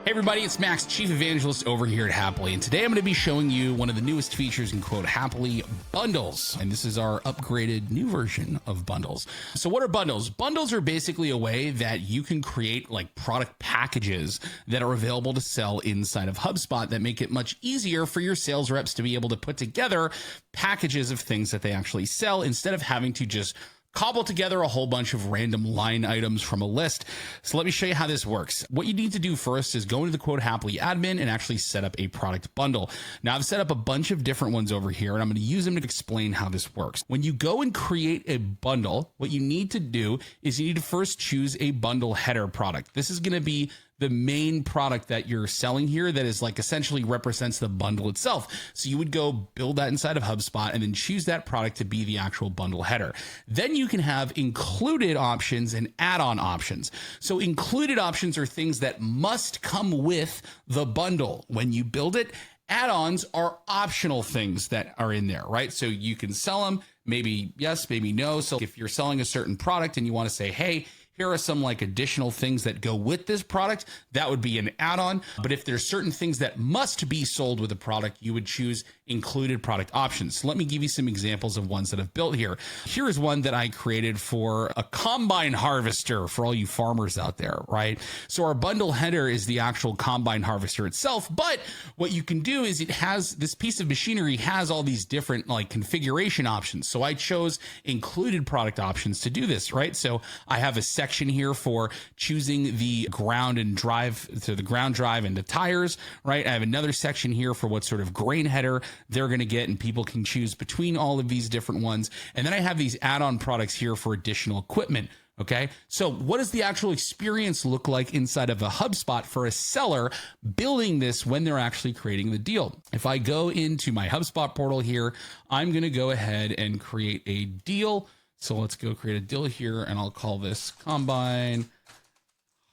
Hey everybody, it's Max, Chief Evangelist over here at Happily, and today I'm going to be showing you one of the newest features in Quote Happily, bundles. And this is our upgraded new version of bundles. So what are bundles? Bundles are basically a way that you can create like product packages that are available to sell inside of HubSpot that make it much easier for your sales reps to be able to put together packages of things that they actually sell instead of having to just cobble together a whole bunch of random line items from a list. So let me show you how this works. What you need to do first is go into the Quote Happily admin and actually set up a product bundle. Now I've set up a bunch of different ones over here and I'm going to use them to explain how this works. When you go and create a bundle, what you need to do is you need to first choose a bundle header product. This is going to be the main product that you're selling here that is like essentially represents the bundle itself. So you would go build that inside of HubSpot and then choose that product to be the actual bundle header. Then you can have included options and add-on options. So included options are things that must come with the bundle when you build it. Add-ons are optional things that are in there, right? So you can sell them, maybe yes, maybe no. So if you're selling a certain product and you want to say, hey, here are some like additional things that go with this product, that would be an add-on. But if there's certain things that must be sold with a product, you would choose included product options. So let me give you some examples of ones that I've built here. Here is one that I created for a combine harvester for all you farmers out there, right? So our bundle header is the actual combine harvester itself. But what you can do is it has this piece of machinery has all these different like configuration options. So I chose included product options to do this, right? So I have a section here for choosing the ground and drive to the ground drive and the tires, right? I have another section here for what sort of grain header they're going to get, and people can choose between all of these different ones. And then I have these add-on products here for additional equipment. Okay, so what does the actual experience look like inside of a HubSpot for a seller building this when they're actually creating the deal? If I go into my HubSpot portal here, I'm going to go ahead and create a deal. So let's go create a deal here, and I'll call this combine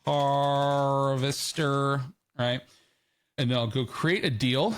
harvester, right? And then I'll go create a deal.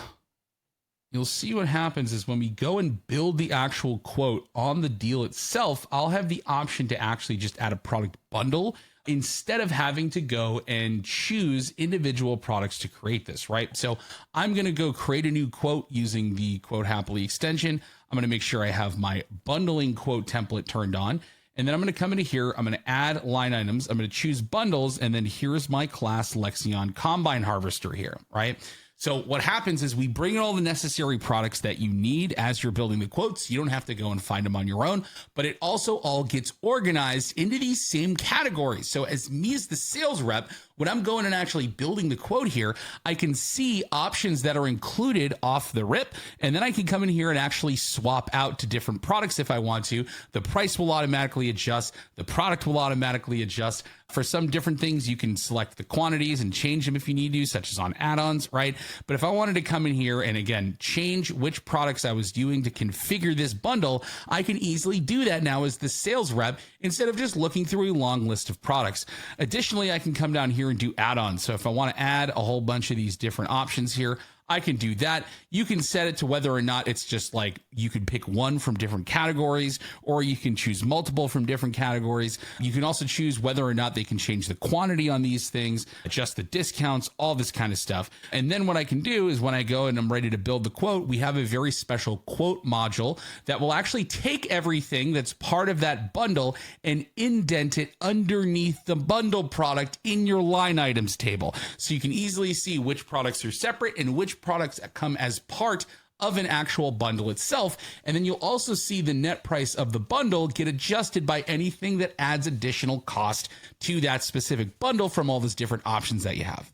You'll see what happens is when we go and build the actual quote on the deal itself, I'll have the option to actually just add a product bundle instead of having to go and choose individual products to create this, right? So I'm going to go create a new quote using the Quote Happily extension. I'm going to make sure I have my bundling quote template turned on. And then I'm going to come into here. I'm going to add line items. I'm going to choose bundles. And then here's my class Lexion Combine Harvester here, right? So what happens is we bring in all the necessary products that you need as you're building the quotes. You don't have to go and find them on your own, but it also all gets organized into these same categories. So as me as the sales rep, when I'm going and actually building the quote here, I can see options that are included off the rip. And then I can come in here and actually swap out to different products if I want to. The price will automatically adjust. The product will automatically adjust. For some different things, you can select the quantities and change them if you need to, such as on add-ons, right? But if I wanted to come in here and again, change which products I was doing to configure this bundle, I can easily do that now as the sales rep instead of just looking through a long list of products. Additionally, I can come down here and do add-ons. So if I want to add a whole bunch of these different options here, I can do that. You can set it to whether or not it's just like you can pick one from different categories, or you can choose multiple from different categories. You can also choose whether or not they can change the quantity on these things, adjust the discounts, all this kind of stuff. And then what I can do is when I go and I'm ready to build the quote, we have a very special quote module that will actually take everything that's part of that bundle and indent it underneath the bundle product in your line items table. So you can easily see which products are separate and which products that come as part of an actual bundle itself. And then you'll also see the net price of the bundle get adjusted by anything that adds additional cost to that specific bundle from all those different options that you have.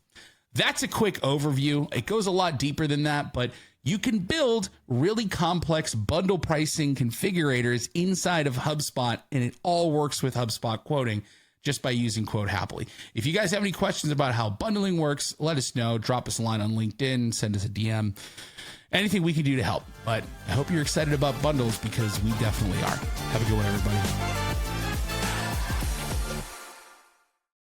That's a quick overview. It goes a lot deeper than that, but you can build really complex bundle pricing configurators inside of HubSpot, and it all works with HubSpot quoting just by using Quote Happily. If you guys have any questions about how bundling works, let us know. Drop us a line on LinkedIn, send us a DM, anything we can do to help. But I hope you're excited about bundles because we definitely are. Have a good one, everybody.